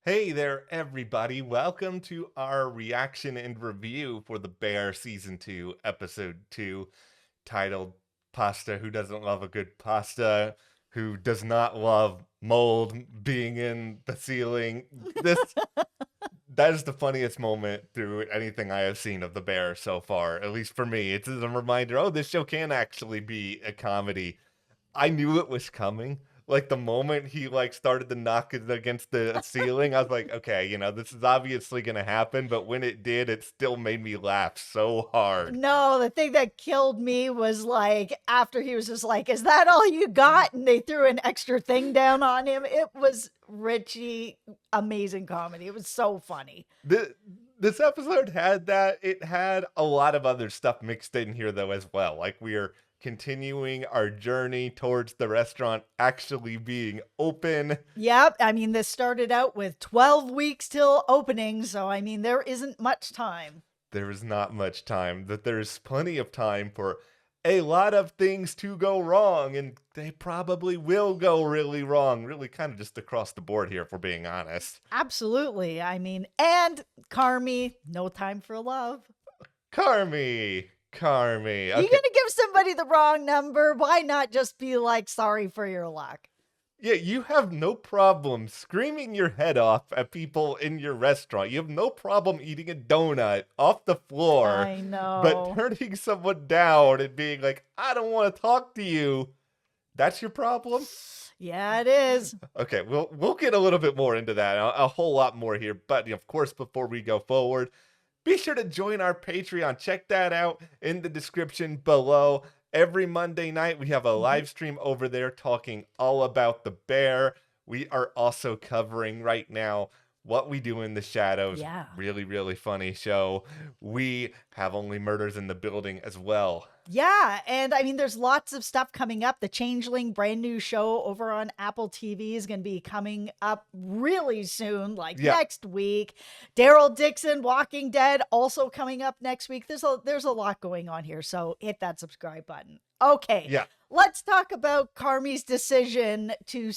Hey there, everybody. Welcome to our reaction and review for The Bear Season 2, Episode 2, titled Pasta Who Doesn't Love a Good Pasta, Who Does Not Love Mold Being in the Ceiling. That is the funniest moment through anything I have seen of The Bear so far, at least for me. It's a reminder, oh, this show can actually be a comedy. I knew it was coming. Like the moment he started to knock it against the ceiling, I was like, okay, this is obviously gonna happen. But when it did, it still made me laugh so hard. No, the thing that killed me was like after he was just like, "Is that all you got?" And they threw an extra thing down on him. It was Richie, amazing comedy. It was so funny. This, this episode had that. It had a lot of other stuff mixed in here though as well. Like we are continuing our journey towards the restaurant actually being open. Yep. I mean, this started out with 12 weeks till opening. So, I mean, there isn't much time. There is not much time, that there's plenty of time for a lot of things to go wrong, and they probably will go really wrong, really kind of just across the board here, if we're being honest. Absolutely. I mean, and Carmy, no time for love. Carmy. You're going Okay. to give somebody the wrong number. Why not just be like, sorry for your luck? Yeah, you have no problem screaming your head off at people in your restaurant. You have no problem eating a donut off the floor, I but know. turning someone down and being like, I don't want to talk to you, that's your problem? Yeah, it is. Okay, we'll get a little bit more into that, a whole lot more here. But of course, before we go forward, be sure to join our Patreon. Check that out in the description below. Every Monday night, we have a Mhm. live stream over there talking all about the bear. We are also covering right now What We Do in the Shadows. Yeah. Really, really funny show. We have Only Murders in the Building as well. Yeah, and I mean, there's lots of stuff coming up. The Changeling brand new show over on Apple TV is going to be coming up really soon, like Yeah, next week. Daryl Dixon, Walking Dead, also coming up next week. There's a lot going on here, so hit that subscribe button. Okay, yeah. let's talk about Carmy's decision to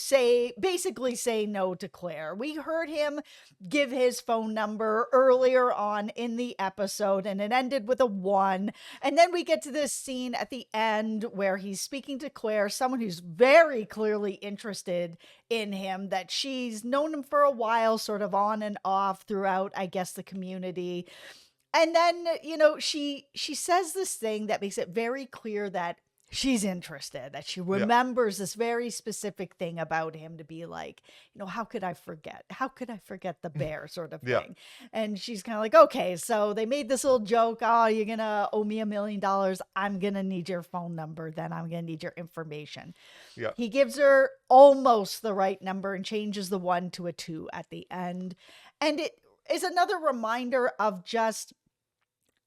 basically say no to Claire. We heard him give his phone number earlier on in the episode, and it ended with a 1. And then we get to this scene at the end where he's speaking to Claire, someone who's very clearly interested in him, that she's known him for a while, sort of on and off throughout, I guess, the community. And then, she says this thing that makes it very clear that she's interested, that she Yeah. remembers this very specific thing about him, to be like, how could I forget? How could I forget the bear, sort of Yeah. thing? And she's kind of like, okay, so they made this little joke. Oh, you're going to owe me $1 million. I'm going to need your phone number. Then I'm going to need your information. Yeah. He gives her almost the right number and changes the 1 to a 2 at the end. And it is another reminder of just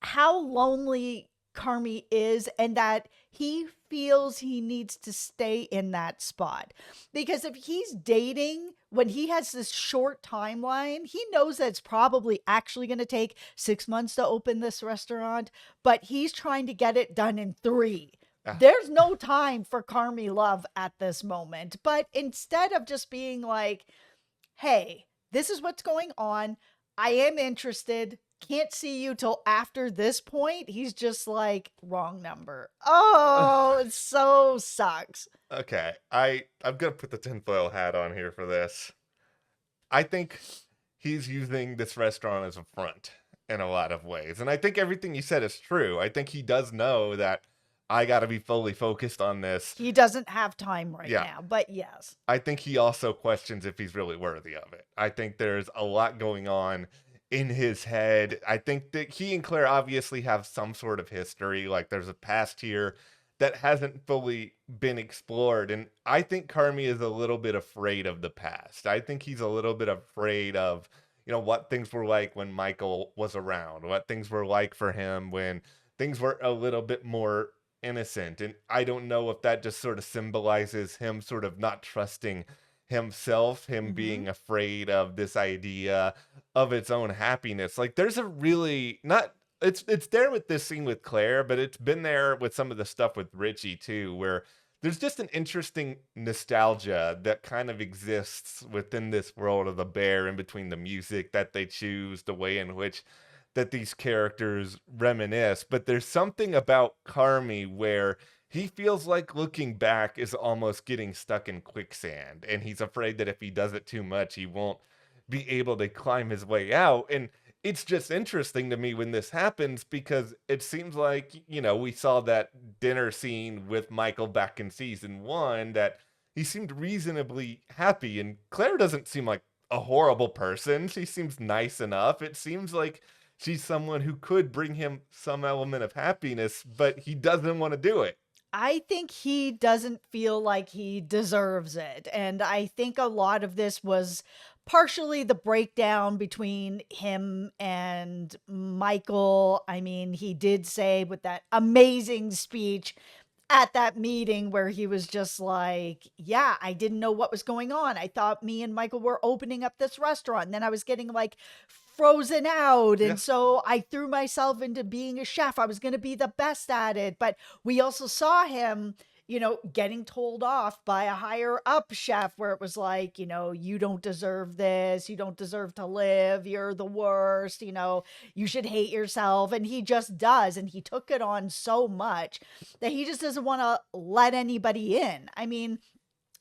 how lonely Carmy is, and that he feels he needs to stay in that spot. Because if he's dating when he has this short timeline, he knows that it's probably actually going to take 6 months to open this restaurant, but he's trying to get it done in 3. Ah, There's no time for Carmy love at this moment. But instead of just being like, hey, this is what's going on, I am interested, can't see you till after this point, he's just like, wrong number. Oh, it so sucks. okay. I'm gonna put the tinfoil hat on here for this. I think he's using this restaurant as a front in a lot of ways. And I think everything you said is true. I think he does know that I got to be fully focused on this. He doesn't have time right Yeah. now, but yes. I think he also questions if he's really worthy of it. I think there's a lot going on in his head. I think that he and Claire obviously have some sort of history. Like there's a past here that hasn't fully been explored. And I think Carmy is a little bit afraid of the past. I think he's a little bit afraid of, what things were like when Michael was around, what things were like for him when things were a little bit more innocent. And I don't know if that just sort of symbolizes him sort of not trusting himself, him Mm-hmm. being afraid of this idea of its own happiness. Like there's a really not it's there with this scene with Claire, but it's been there with some of the stuff with Richie too, where there's just an interesting nostalgia that kind of exists within this world of the bear, in between the music that they choose, the way in which that these characters reminisce. But there's something about Carmy where he feels like looking back is almost getting stuck in quicksand, and he's afraid that if he does it too much, he won't be able to climb his way out. And it's just interesting to me when this happens, because it seems like, we saw that dinner scene with Michael back in season one, that he seemed reasonably happy, and Claire doesn't seem like a horrible person. She seems nice enough. It seems like she's someone who could bring him some element of happiness, but he doesn't want to do it. I think he doesn't feel like he deserves it. And I think a lot of this was partially the breakdown between him and Michael. I mean, he did say with that amazing speech at that meeting where he was just like, yeah, I didn't know what was going on. I thought me and Michael were opening up this restaurant, and then I was getting like frozen out. Yeah. And so I threw myself into being a chef. I was going to be the best at it. But we also saw him, getting told off by a higher up chef where it was like, you don't deserve this. You don't deserve to live. You're the worst. You should hate yourself. And he just does. And he took it on so much that he just doesn't want to let anybody in. I mean,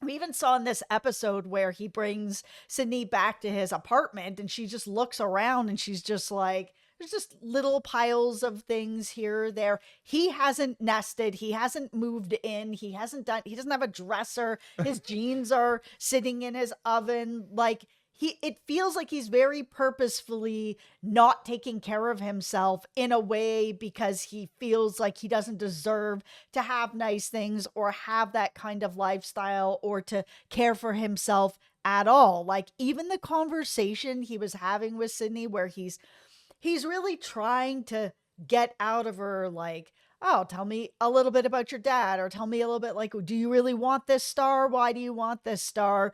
we even saw in this episode where he brings Sydney back to his apartment and she just looks around and she's just like, there's just little piles of things here or there. He hasn't nested. He hasn't moved in. He doesn't have a dresser. His jeans are sitting in his oven. Like, it feels like he's very purposefully not taking care of himself in a way because he feels like he doesn't deserve to have nice things or have that kind of lifestyle or to care for himself at all. Like, even the conversation he was having with Sydney where he's really trying to get out of her, like, oh, tell me a little bit about your dad, or tell me a little bit, like, do you really want this star? Why do you want this star?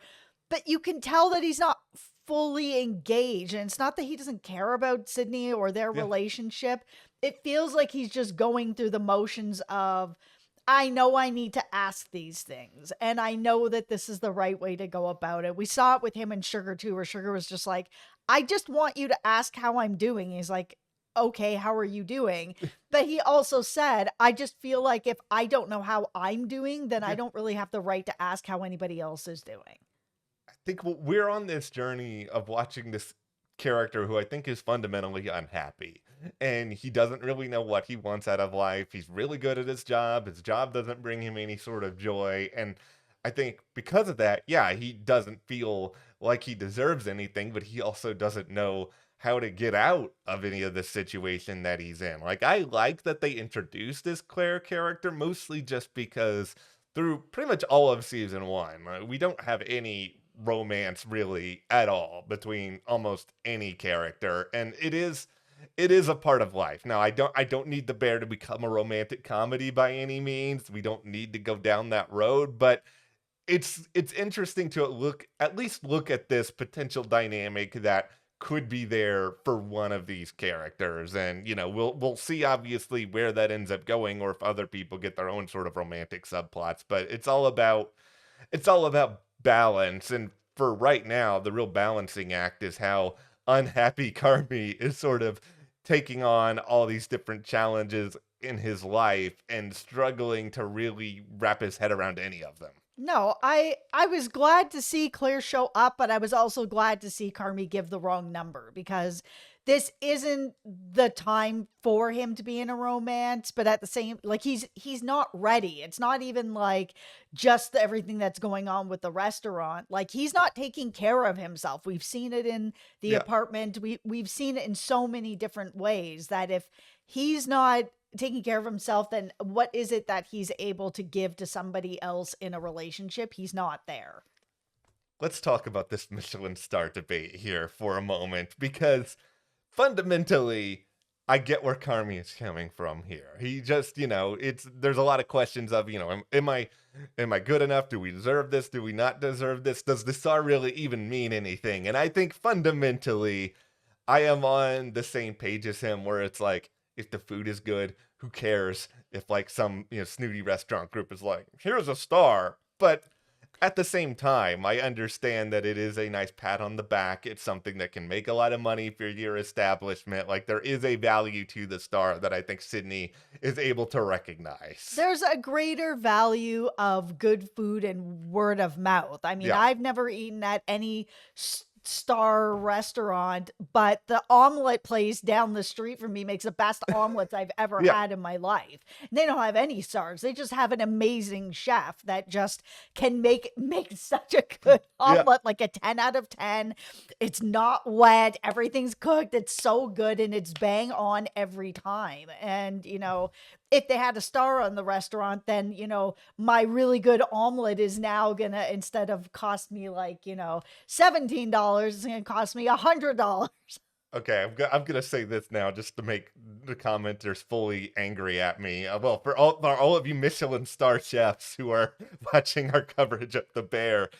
But you can tell that he's not fully engaged. And it's not that he doesn't care about Sydney or their Yeah. relationship. It feels like he's just going through the motions of, I know I need to ask these things, and I know that this is the right way to go about it. We saw it with him and Sugar too, where Sugar was just like, I just want you to ask how I'm doing. He's like, okay, how are you doing? But he also said, I just feel like if I don't know how I'm doing, then I Yeah. don't really have the right to ask how anybody else is doing. I think we're on this journey of watching this character who I think is fundamentally unhappy. And he doesn't really know what he wants out of life. He's really good at his job. His job doesn't bring him any sort of joy. And I think because of that, yeah, he doesn't feel like he deserves anything, but he also doesn't know how to get out of any of the situation that he's in. Like, I like that they introduced this Claire character, mostly just because through pretty much all of season one, we don't have any romance really at all between almost any character, and it is a part of life. Now, I don't need the bear to become a romantic comedy by any means. We don't need to go down that road, but it's interesting to at least look at this potential dynamic that could be there for one of these characters. And we'll see obviously where that ends up going, or if other people get their own sort of romantic subplots. But it's all about balance. And for right now, the real balancing act is how unhappy Carmy is sort of taking on all these different challenges in his life and struggling to really wrap his head around any of them. No, I was glad to see Claire show up, but I was also glad to see Carmy give the wrong number because this isn't the time for him to be in a romance, but at the same, like, he's not ready. It's not even like just everything that's going on with the restaurant. Like, he's not taking care of himself. We've seen it in the Yeah. apartment. We've seen it in so many different ways that if he's not taking care of himself, then what is it that he's able to give to somebody else in a relationship? He's not there. Let's talk about this Michelin star debate here for a moment, because fundamentally, I get where Carmy is coming from here. He just, there's a lot of questions of, am I good enough? Do we deserve this? Do we not deserve this? Does the star really even mean anything? And I think fundamentally, I am on the same page as him, where it's like, if the food is good, who cares if like some, snooty restaurant group is like, here's a star. But at the same time, I understand that it is a nice pat on the back. It's something that can make a lot of money for your establishment. Like there is a value to the star that I think Sydney is able to recognize. There's a greater value of good food and word of mouth. I mean, Yeah. I've never eaten at any star restaurant, but the omelet place down the street from me makes the best omelets I've ever Yeah. had in my life. And they don't have any stars. They just have an amazing chef that just can make such a good Yeah. omelet, like a 10 out of 10. It's not wet, everything's cooked. It's so good and it's bang on every time. And, if they had a star on the restaurant, then, my really good omelet is now gonna, instead of cost me like, $17, it's gonna cost me $100. Okay, I'm gonna say this now just to make the commenters fully angry at me. Well, for all of you Michelin star chefs who are watching our coverage of the Bear,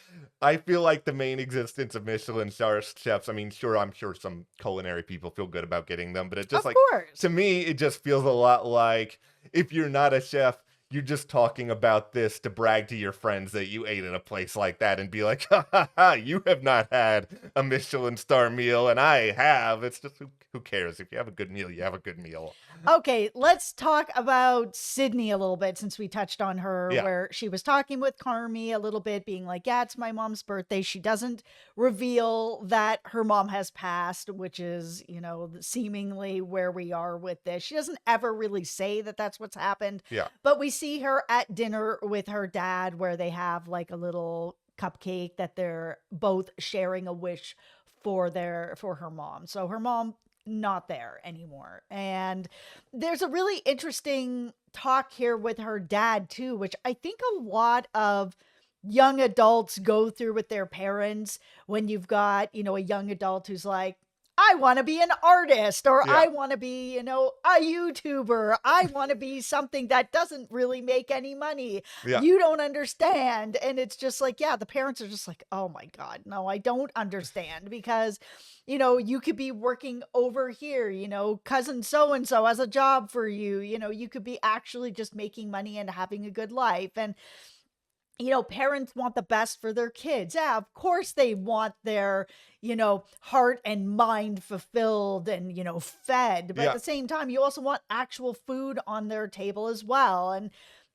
I feel like the main existence of Michelin star chefs. I mean, sure, I'm sure some culinary people feel good about getting them, but it just Of like course. to me, it just feels a lot like if you're not a chef, you're just talking about this to brag to your friends that you ate at a place like that and be like, ha ha ha, you have not had a Michelin star meal and I have. It's just who cares? If you have a good meal, you have a good meal. Okay, let's talk about Sydney a little bit since we touched on her, Yeah. where she was talking with Carmy a little bit, being like, yeah, it's my mom's birthday. She doesn't reveal that her mom has passed, which is, seemingly where we are with this. She doesn't ever really say that that's what's happened, Yeah. but we see her at dinner with her dad where they have like a little cupcake that they're both sharing a wish for her mom. So her mom not there anymore. And there's a really interesting talk here with her dad too, which I think a lot of young adults go through with their parents when you've got, a young adult who's like, I want to be an artist, or Yeah. I want to be, a YouTuber. I want to be something that doesn't really make any money. Yeah. You don't understand. And it's just like, yeah, the parents are just like, oh my God, no, I don't understand because, you could be working over here, cousin so and so has a job for you. You could be actually just making money and having a good life. And parents want the best for their kids. Yeah, of course they want their, heart and mind fulfilled and, fed. But at Yeah. the same time, you also want actual food on their table as well. And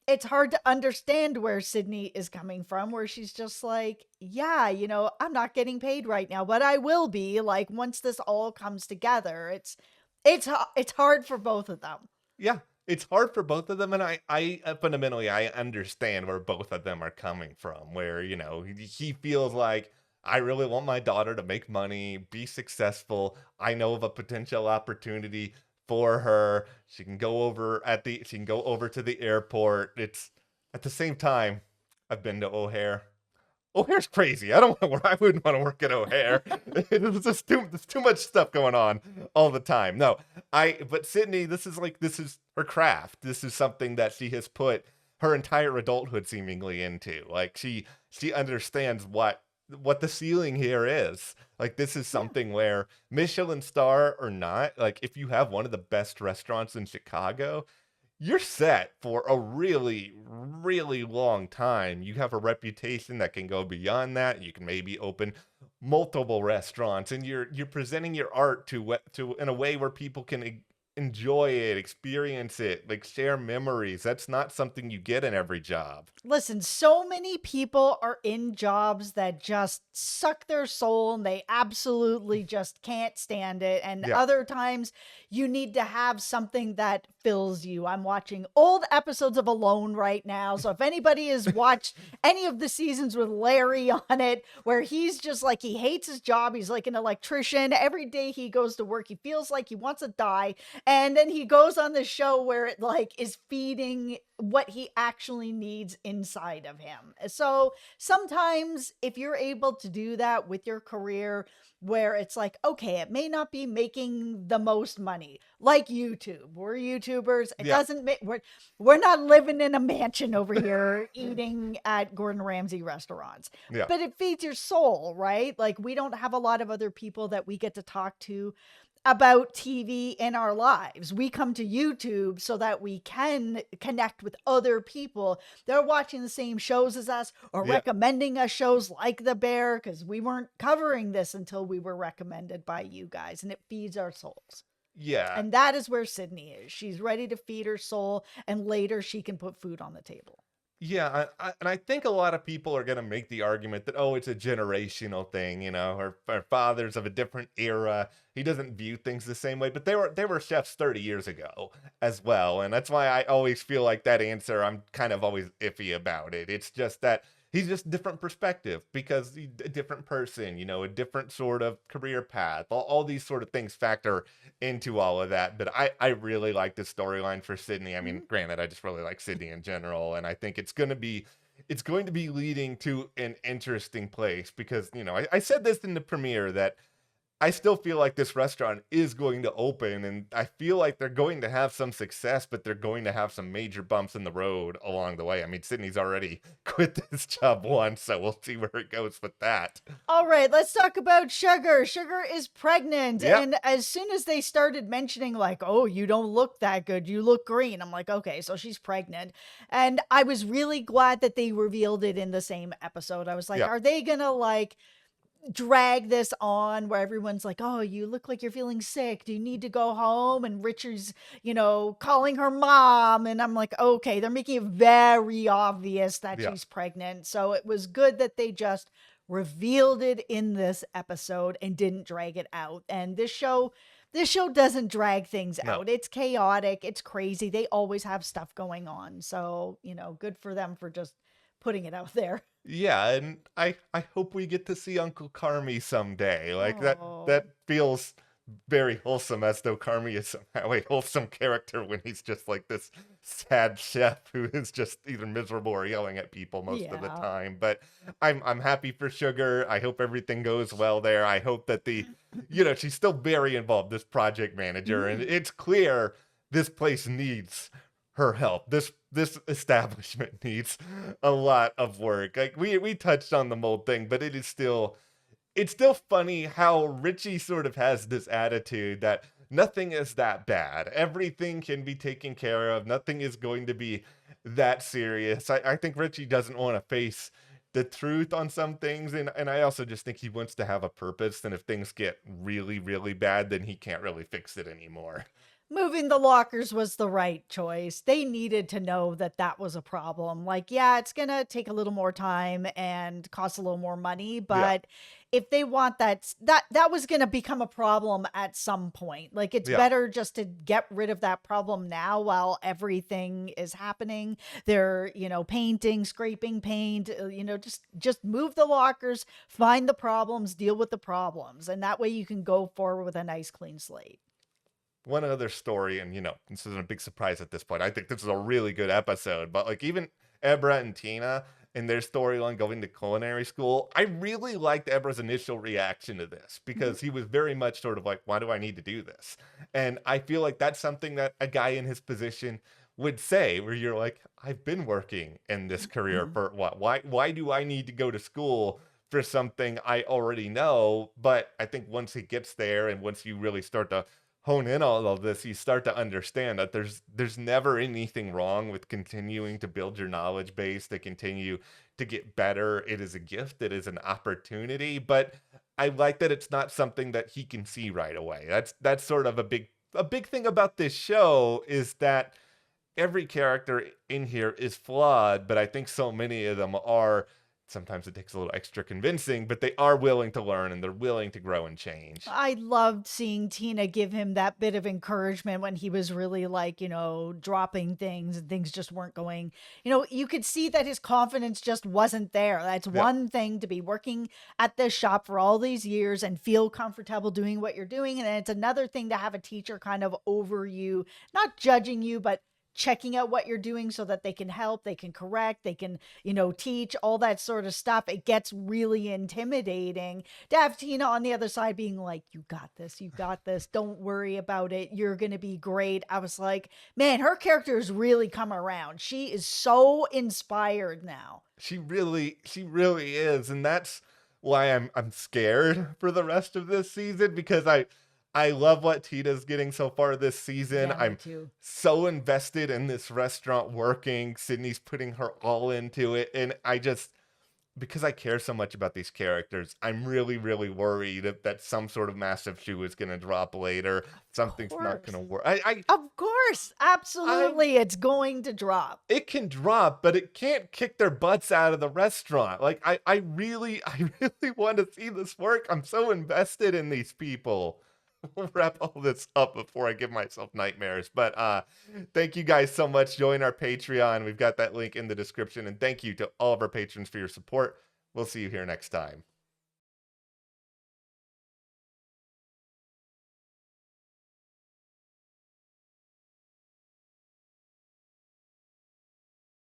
it's hard to understand where Sydney is coming from, where she's just like, yeah, I'm not getting paid right now, but I will be like once this all comes together. It's hard for both of them. Yeah. It's hard for both of them, and I fundamentally I understand where both of them are coming from. Where he feels like I really want my daughter to make money, be successful. I know of a potential opportunity for her. She can go over to the airport. It's at the same time. I've been to O'Hare. O'Hare's crazy. I wouldn't want to work at O'Hare. There's too much stuff going on all the time. No, but Sydney, this is her craft. This is something that she has put her entire adulthood seemingly into. Like she understands what the ceiling here is. Like this is Yeah. something where Michelin star or not, like if you have one of the best restaurants in Chicago, you're set for a really, really long time. You have a reputation that can go beyond that. You can maybe open multiple restaurants, and you're presenting your art to in a way where people can enjoy it, experience it, like share memories. That's not something you get in every job. Listen, so many people are in jobs that just suck their soul and they absolutely just can't stand it. And Yeah. other times you need to have something that fills you. I'm watching old episodes of Alone right now. So if anybody has watched any of the seasons with Larry on it, where he's just like, he hates his job, he's like an electrician. Every day he goes to work, he feels like he wants to die. And then he goes on this show where it like is feeding what he actually needs inside of him. So sometimes if you're able to do that with your career, where it's like, okay, it may not be making the most money, like YouTube. We're YouTubers. It Yeah. doesn't make we're not living in a mansion over here eating at Gordon Ramsay restaurants. Yeah. But it feeds your soul, right? Like we don't have a lot of other people that we get to talk to about TV in our lives. We come to YouTube so that we can connect with other people. They're watching the same shows as us or Yeah. recommending us shows like The Bear because we weren't covering this until we were recommended by you guys, and it feeds our souls. Yeah. And that is where Sydney is. She's ready to feed her soul, and later she can put food on the table. Yeah, and I think a lot of people are going to make the argument that, oh, it's a generational thing, her father's of a different era. He doesn't view things the same way, but they were chefs 30 years ago as well, and that's why I always feel like that answer, I'm kind of always iffy about it. It's just that he's just different perspective because he's a different person, a different sort of career path. All these sort of things factor into all of that. But I really like the storyline for Sydney. I mean, Mhm. granted, I just really like Sydney in general, and I think it's going to be leading to an interesting place because I said this in the premiere that I still feel like this restaurant is going to open, and I feel like they're going to have some success, but they're going to have some major bumps in the road along the way. I mean, Sydney's already quit this job once, so we'll see where it goes with that. All right, let's talk about Sugar. Sugar is pregnant. Yeah, And as soon as they started mentioning, like, oh, you don't look that good, you look green, I'm like, okay, so she's pregnant. And I was really glad that they revealed it in the same episode. I was like, yeah, are they gonna like drag this on where everyone's like, oh, you look like you're feeling sick. Do you need to go home? And Richard's, calling her mom. And I'm like, okay, they're making it very obvious that yeah. she's pregnant. So it was good that they just revealed it in this episode and didn't drag it out. And this show doesn't drag things No. out. It's chaotic, it's crazy. They always have stuff going on. So, good for them for just putting it out there. Yeah, and I hope we get to see Uncle Carmy someday. Like that Oh, feels very wholesome, as though Carmy is somehow a wholesome character when he's just like this sad chef who is just either miserable or yelling at people most of the yeah. time. But I'm happy for Sugar. I hope everything goes well there. I hope that she's still very involved, this project manager, and Mhm. it's clear this place needs her help. This establishment needs a lot of work. Like we touched on the mold thing, but it's still funny how Richie sort of has this attitude that nothing is that bad. Everything can be taken care of. Nothing is going to be that serious. I think Richie doesn't want to face the truth on some things, and I also just think he wants to have a purpose. And if things get really, really bad, then he can't really fix it anymore. Moving the lockers was the right choice. They needed to know that that was a problem. Like, yeah, it's going to take a little more time and cost a little more money, Yeah, but if they want that was going to become a problem at some point. Like, it's yeah. better just to get rid of that problem now while everything is happening. They're, painting, scraping paint, just move the lockers, find the problems, deal with the problems, and that way you can go forward with a nice clean slate. One other story, and this isn't a big surprise at this point. I think this is a really good episode, but like even Ebra and Tina and their storyline going to culinary school, I really liked Ebra's initial reaction to this Mhm. because he was very much sort of like, why do I need to do this? And I feel like that's something that a guy in his position would say, where you're like, I've been working in this career for what? Why do I need to go to school for something I already know? But I think once he gets there and once you really start to hone in on all of this, you start to understand that there's never anything wrong with continuing to build your knowledge base, to continue to get better. It is a gift, it is an opportunity, but I like that it's not something that he can see right away. That's sort of a big thing about this show is that every character in here is flawed, but I think so many of them are. Sometimes it takes a little extra convincing, but they are willing to learn and they're willing to grow and change. I loved seeing Tina give him that bit of encouragement when he was really like, dropping things and things just weren't going. You could see that his confidence just wasn't there. That's Yeah. one thing to be working at this shop for all these years and feel comfortable doing what you're doing. And then it's another thing to have a teacher kind of over you, not judging you, but checking out what you're doing so that they can help, they can correct, they can, teach all that sort of stuff. It gets really intimidating to have Tina on the other side being like, you got this, don't worry about it, you're gonna be great. I was like, man, her character has really come around. She is so inspired now. She really is, and that's why I'm scared for the rest of this season because I I love what Tita's getting so far this season. Yeah, me I'm too. so invested in this restaurant working. Sydney's putting her all into it. And I just, because I care so much about these characters, I'm really, really worried that some sort of massive shoe is going to drop later. Of Something's not going course. to work. Of course. I, Absolutely. It's going to drop. it can drop, but it can't kick their butts out of the restaurant. Like I really want to see this work. I'm so invested in these people. We'll wrap all this up before I give myself nightmares. But thank you guys so much. Join our Patreon. We've got that link in the description. And thank you to all of our patrons for your support. We'll see you here next time.